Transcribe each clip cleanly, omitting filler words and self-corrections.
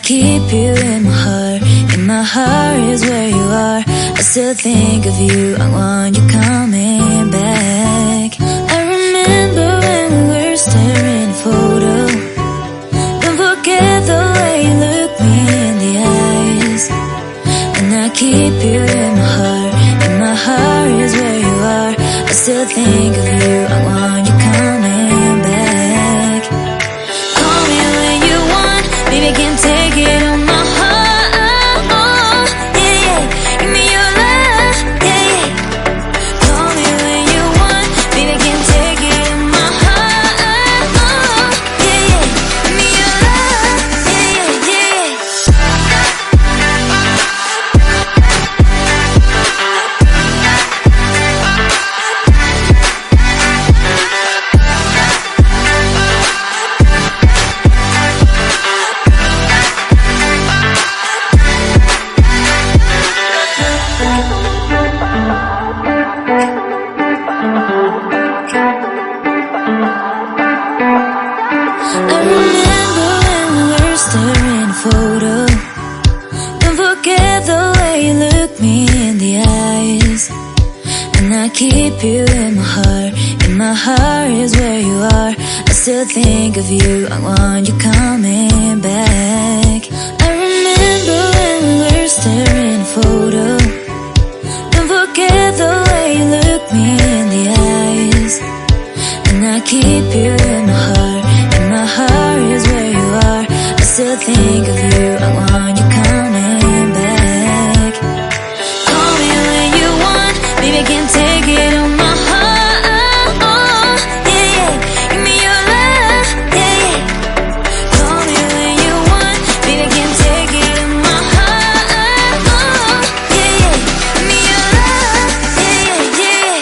keep you in my heart. In my heart is where you are. I still think of you, I want you coming back. I remember when we were staring at a photo. Don't forget the way you look me in the eyes. And I keep you in my heart. In my heart is where you are. I still think of you, I want you coming back. Call me when you want, baby, can take it on my heart. Yeah, yeah, give me your love, yeah, yeah. Call me when you want, baby, can take it on my heart. Yeah, yeah, give me your love, yeah, yeah, yeah. I remember when we were staring at a photo. Don't forget the way you look me in the eyes. And I keep you in my heart. In my heart is where you are. I still think of you, I want you coming back. I remember when we were staring at a photo. Don't forget the way you look me in the eyes. And I keep you in my heart. In my heart is where you are. I still think of you, I want you coming back. Call me when you want, baby, can take it on my heart. Yeah, yeah, give me your love, yeah, yeah. Call me when you want, baby, can take it on my heart. Yeah, yeah, give me your love, yeah, yeah, yeah.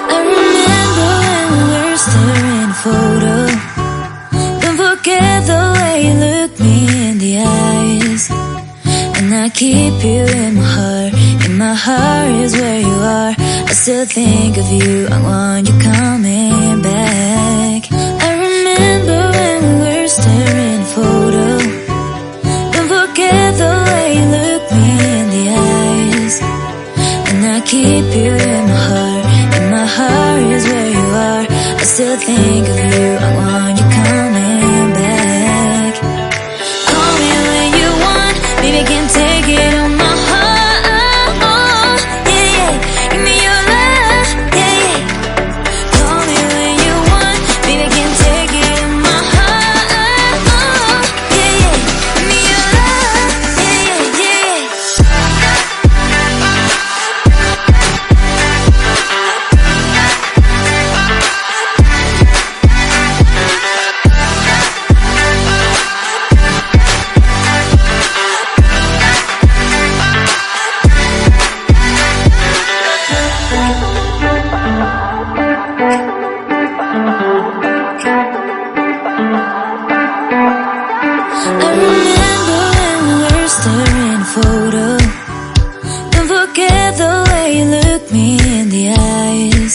I remember when we were staring at a photo. Don't forget the way you look me in the eyes. And I keep you in my heart. In my heart is where you are. I still think of you, I want you coming back. I remember when we were staring at a photo. Don't forget the way you look me in the eyes. And I keep you in my heart. In my heart is where you are. I still think of you, I want you coming back. Call me when you want, baby, can take it on my heart. Yeah, yeah, give me your love, yeah, yeah. Call me when you want, baby, can take it on my heart. Yeah, yeah, give me your love, yeah, yeah, yeah. I remember when we were staring at a photo. Don't forget the way you look me in the eyes.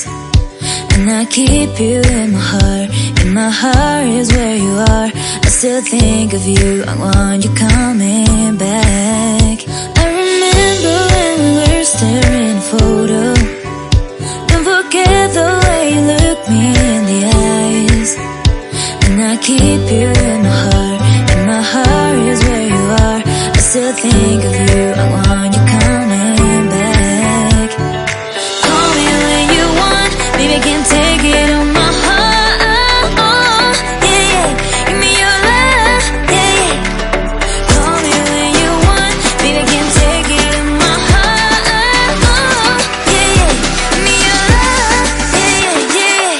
And I keep you in my heart. In my heart is where you are. I still think of you, I want you coming back. I remember when we were staring at a photo. Don't forget the way you look me in the eyes. And I keep you in my heart. In my heart is where you are. I still think of you, I want you coming back. Call me when you want, baby, can take it on my heart. Yeah, yeah, give me your love, yeah, yeah. Call me when you want, baby, can take it on my heart. Yeah, yeah, give me your love, yeah, yeah, yeah.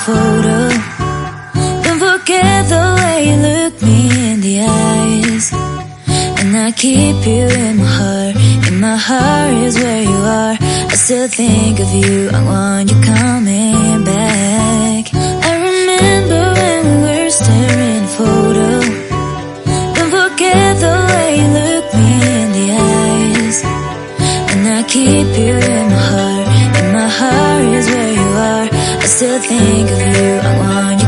photo. Don't forget the way you look me in the eyes. And I keep you in my heart. In my heart is where you are. I still think of you, I want you coming back. I remember when we were staring at a photo. Don't forget the way you look me in the eyes. And I keep you in my heart. In my heart is where you are. I still think of you, I want you